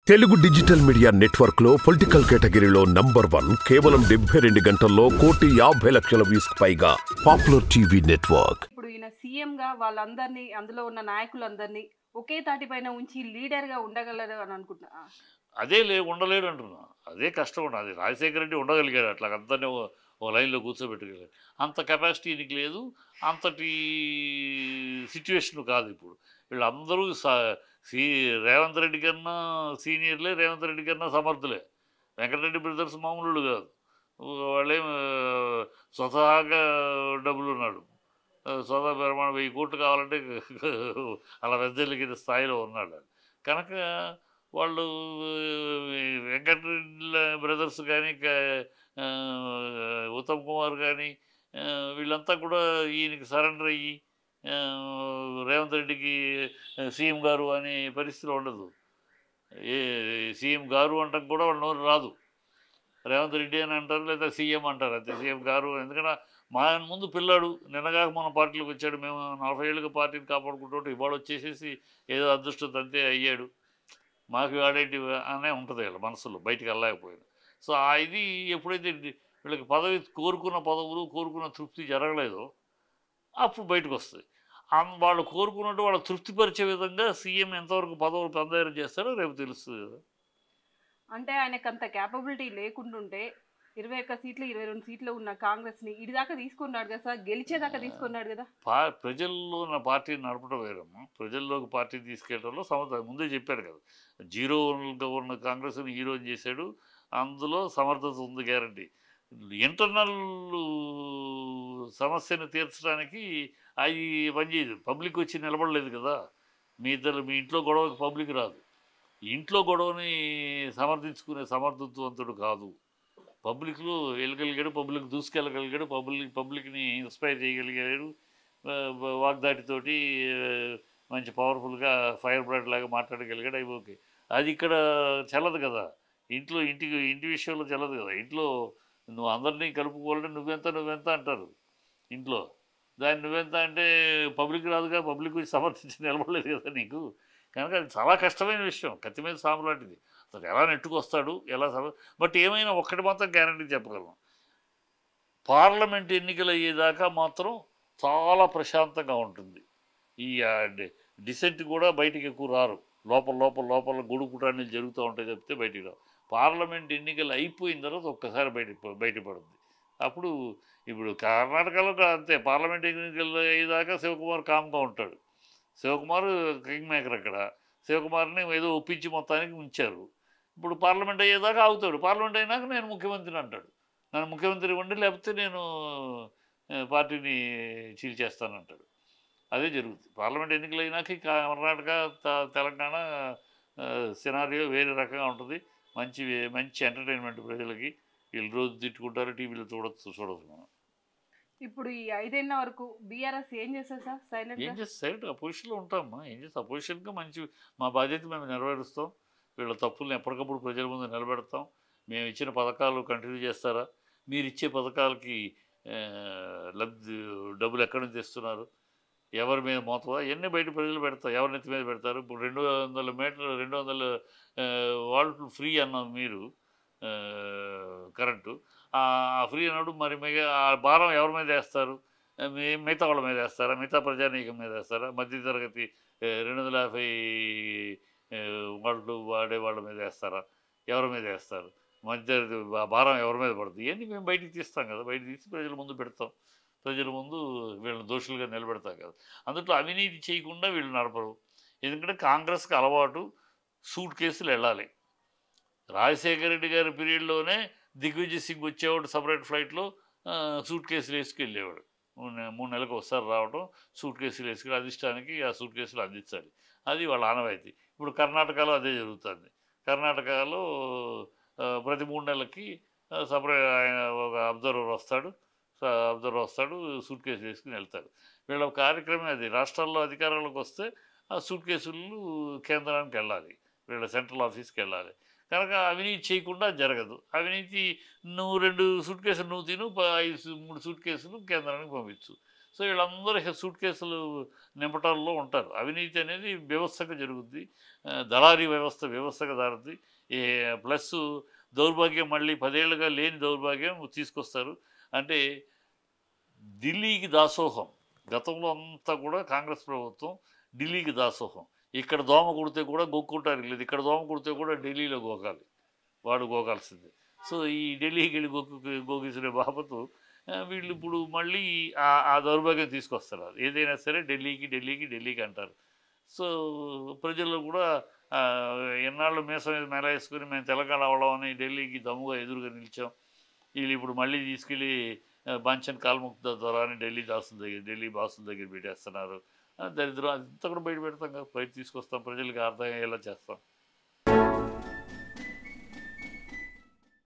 Telugu digital media network లో political కేటగిరీలో number 1 కేవలం 72 గంటల్లో 1,50,00,000 వ్యూస్ పైగా పాపులర్ టీవీ నెట్వర్క్. ఇప్పుడు ఈయన సీఎం గా వాళ్ళందరినీ అందులో ఉన్న నాయకులందరినీ ఒకే తాటిపైన ఉంచి లీడర్ గా ఉండగలరు అని అనుకుంటున్నా. అదే ఉండలేడు అంటున్నా. అదే కష్టం ఉన్నది. రాజశేఖర రెడ్డి ఉండగలిగాడు అట్లా అందరినీ ఓ లైన్లో కూర్చోబెట్టగలిగాడు. అంత కెపాసిటీ నీకు లేదు, అంతటి సిచ్యువేషన్ కాదు ఇప్పుడు. వీళ్ళందరూ రేవంత్ రెడ్డి కన్నా సీనియర్లే, రేవంత్ రెడ్డి కన్నా సమర్థులే. వెంకటరెడ్డి బ్రదర్స్ మామూలు కాదు. వాళ్ళేం స్వతహాగా డబ్బులు ఉన్నాడు, స్వతహా ప్రమాణం 1000 కోట్లు కావాలంటే అలా పెద్దలకి స్థాయిలో ఉన్నాడు. కనుక వాళ్ళు వెంకటరెడ్డి బ్రదర్స్ కానీ ఉత్తమ్ కుమార్ కానీ వీళ్ళంతా కూడా ఈయనకి సరెండర్ అయ్యి రేవంత్ రెడ్డికి సీఎం గారు అనే పరిస్థితిలో ఉండదు. సీఎం గారు అంటాం కూడా వాళ్ళ నోరు రాదు. రేవంత్ రెడ్డి అని అంటారు, లేదా సీఎం అంటారు అంతే. సీఎం గారు ఎందుకంటే మా ముందు పిల్లాడు నిన్నగాక మన పార్టీలోకి వచ్చాడు. మేము 40 ఏళ్ళుగా పార్టీని కాపాడుకుంటుంటే ఇవాళ వచ్చేసేసి ఏదో అదృష్టం అంతే అయ్యాడు, మాకు వాడేటి అనే ఉంటుంది వీళ్ళ మనసులో, బయటికి వెళ్ళలేకపోయింది. సో ఇది ఎప్పుడైతే వీళ్ళకి కోరుకున్న పదవులు కోరుకున్న తృప్తి జరగలేదో అప్పుడు బయటకు వస్తుంది. వాళ్ళు కోరుకున్నట్టు వాళ్ళు తృప్తిపరిచే విధంగా సీఎం ఎంతవరకు పదవులు పొందారు చేస్తారో రేపు తెలుస్తుంది కదా. అంటే ఆయనకు అంత క్యాపబిలిటీ లేకుంటుంటే 21 సీట్లు 22 సీట్లు ఉన్న కాంగ్రెస్ని ఇదిదాకా తీసుకున్నాడు కదా సార్, గెలిచేదాకా తీసుకున్నాడు కదా. ప్రజల్లో ఉన్న పార్టీని నడపడం వేరమ్మా, ప్రజల్లోకి పార్టీ తీసుకెళ్ళడంలో ముందే చెప్పారు కదా. జీరోగా ఉన్న కాంగ్రెస్ని హీరో చేశాడు, అందులో సమర్థత ఉంది గ్యారంటీ. ఇంటర్నల్ సమస్యను తీర్చడానికి అవి పనిచేయదు. పబ్లిక్ వచ్చి నిలబడలేదు కదా. మీ ఇంట్లో గొడవకి పబ్లిక్ రాదు. ఇంట్లో గొడవని సమర్థించుకునే సమర్థవంతుడు కాదు. పబ్లిక్లో వెళ్ళగలిగాడు, పబ్లిక్ దూసుకెళ్ళగలిగాడు, పబ్లిక్ని ఇన్స్పైర్ చేయగలిగాడు. వాగ్దాటితోటి మంచి పవర్ఫుల్గా ఫైర్ బ్రాండ్ లాగా మాట్లాడగలిగాడు. అవి ఓకే. అది ఇక్కడ చెల్లదు కదా. ఇంటి విషయంలో చెల్లదు కదా. ఇంట్లో నువ్వు అందరినీ కలుపుకోవాలంటే నువ్వెంత అంటారు ఇంట్లో. దాన్ని నువ్వెంత అంటే పబ్లిక్ రాదుగా, పబ్లిక్ వచ్చి సమర్థించి నిలబడలేదు కదా నీకు. కనుక అది చాలా కష్టమైన విషయం, కత్తి మీద సాము లాంటిది. అసలు ఎలా నెట్టుకొస్తాడు, బట్ ఏమైనా ఒక్కటి మాత్రం గ్యారంటీ చెప్పగలను, పార్లమెంట్ ఎన్నికలు అయ్యేదాకా మాత్రం చాలా ప్రశాంతంగా ఉంటుంది. ఈ డిసెంట్ కూడా బయటికి ఎక్కువ రారు. లోపల గొడుగుటాన్ని జరుగుతూ ఉంటాయి చెప్తే బయటికి రావు. పార్లమెంట్ ఎన్నికలు అయిపోయిన తర్వాత ఒక్కసారి బయటపడుతుంది. అప్పుడు ఇప్పుడు కర్ణాటకలో అంతే, పార్లమెంట్ ఎన్నికలు అయ్యేదాకా శివకుమార్ కామ్గా ఉంటాడు. శివకుమార్ కింగ్ మేకర్ అక్కడ. శివకుమార్ని ఏదో ఒప్పించి మొత్తానికి ఉంచారు. ఇప్పుడు పార్లమెంట్ అయ్యేదాకా ఆగుతాడు. పార్లమెంట్ అయినాక నేను ముఖ్యమంత్రిని అంటాడు. నన్ను ముఖ్యమంత్రి ఇవ్వండి, లేకపోతే నేను పార్టీని చీల్చేస్తానంటాడు. అదే జరుగుతుంది. పార్లమెంట్ ఎన్నికలు అయినాక కర్ణాటక తెలంగాణ సినారియో వేరే రకంగా ఉంటుంది. మంచి ఎంటర్టైన్మెంట్ ప్రజలకి. వీళ్ళు రోజు తిట్టుకుంటారు, టీవీలో చూడొచ్చు మనం. ఇప్పుడు ఈ 5 ఏళ్ల వరకు బీఆర్ఎస్ ఏం చేస్తారు సార్? సైలెంట్ అపోజిషన్లో ఉంటామమ్మా. ఏం చేస్తాం? అపోజిషన్గా మా బాధ్యత మేము నెరవేరుస్తాం. వీళ్ళ తప్పుల్ని ఎప్పటికప్పుడు ప్రజల ముందు నిలబెడతాం. మేము ఇచ్చిన పథకాలు కంటిన్యూ చేస్తారా, మీరు ఇచ్చే పథకాలకి డబ్బులు ఎక్కడి నుంచి తెస్తున్నారు, ఎవరి మీద మోతవా, ఇవన్నీ బయట ప్రజలు పెడతారు. ఎవరి నెత్తి మీద పెడతారు. ఇప్పుడు 200 మీటర్లు 200 వాల్ట్లు ఫ్రీ అన్నాం మీరు, కరెంటు ఫ్రీ అన్నప్పుడు మరి ఆ భారం ఎవరి మీద వేస్తారు? మిగతా వాళ్ళ మీద వేస్తారా? మిగతా ప్రజానీకం మీద వేస్తారా? మధ్యతరగతి 250 వాళ్ళు వాడే వాళ్ళ మీద వేస్తారా? ఎవరి మీద వేస్తారు? భారం ఎవరి మీద పడుతుంది? ఇవన్నీ మేము బయటికి తీస్తాం కదా. బయటకు తీసి ప్రజల ముందు పెడతాం. ప్రజల ముందు వీళ్ళని దోషులుగా నిలబెడతాం కదా. అందులో అవినీతి చేయకుండా వీళ్ళు నడపరు. ఎందుకంటే కాంగ్రెస్కి అలవాటు సూట్ కేసులు వెళ్ళాలి. రాజశేఖర రెడ్డి గారి పీరియడ్లోనే దిగ్విజయ్ సింగ్ వచ్చేవాడు సపరేట్ ఫ్లైట్లో, సూట్ కేసులు వేసుకెళ్ళేవాడు. 3 నెలలకు ఒకసారి రావడం, సూట్ కేసులు వేసుకెళ్ళి అధిష్టానికి ఆ సూట్ కేసులు అందించాలి. అది వాళ్ళ ఆనవాయితీ. ఇప్పుడు కర్ణాటకలో అదే జరుగుతుంది. కర్ణాటకలో ప్రతి 3 నెలలకి సపరేట్ ఆయన ఒక అబ్జర్వర్ వస్తాడు, సూట్ కేసు వేసుకుని వెళ్తాడు. వీళ్ళ కార్యక్రమం అది. రాష్ట్రాల్లో అధికారంలోకి వస్తే ఆ సూట్ కేసులు కేంద్రానికి వెళ్ళాలి, వీళ్ళ సెంట్రల్ ఆఫీస్కి వెళ్ళాలి. కనుక అవినీతి చేయకుండా జరగదు. అవినీతి నువ్వు 2 సూట్ కేసులు నువ్వు తిను, 3 సూట్ కేసులు కేంద్రానికి పంపించు. సో వీళ్ళందరూ సూట్ కేసులు నింపటాల్లో ఉంటారు. అవినీతి అనేది వ్యవస్థగా జరుగుద్ది. దళారీ వ్యవస్థగా దారుద్ది. ప్లస్ దౌర్భాగ్యం మళ్ళీ 10 ఏళ్ళుగా లేని దౌర్భాగ్యం తీసుకొస్తారు. అంటే ఢిల్లీకి దాసోహం. గతంలో అంతా కూడా కాంగ్రెస్ ప్రభుత్వం ఢిల్లీకి దాసోహం. ఇక్కడ దోమ కుడితే కూడా గొక్కుంటానికి లేదు. ఇక్కడ దోమ కుడితే కూడా ఢిల్లీలో గోకాలి. వాడు గోకాల్సిందే. సో ఈ ఢిల్లీకి వెళ్ళి గోకిసిన బాపతు వీళ్ళు ఇప్పుడు మళ్ళీ ఆ దౌర్భాగ్యం తీసుకొస్తారు. ఏదైనా సరే ఢిల్లీకి అంటారు. సో ప్రజల్లో కూడా ఎన్నాళ్ళు మీసం మీద మెల వేసుకుని మేము తెలంగాణ వాళ్ళమని ఢిల్లీకి దమ్ముగా ఎదురుగా నిలిచాం. వీళ్ళు ఇప్పుడు మళ్ళీ తీసుకెళ్ళి బాంఛన్ కాల్ముక్త ద్వారా అని ఢిల్లీ బాసుల దగ్గర పెట్టేస్తున్నారు. దరిద్రం అంతా కూడా బయట పెడతాం కదా, బయట తీసుకొస్తాం, ప్రజలకి అర్థం అయ్యేలా చేస్తాం.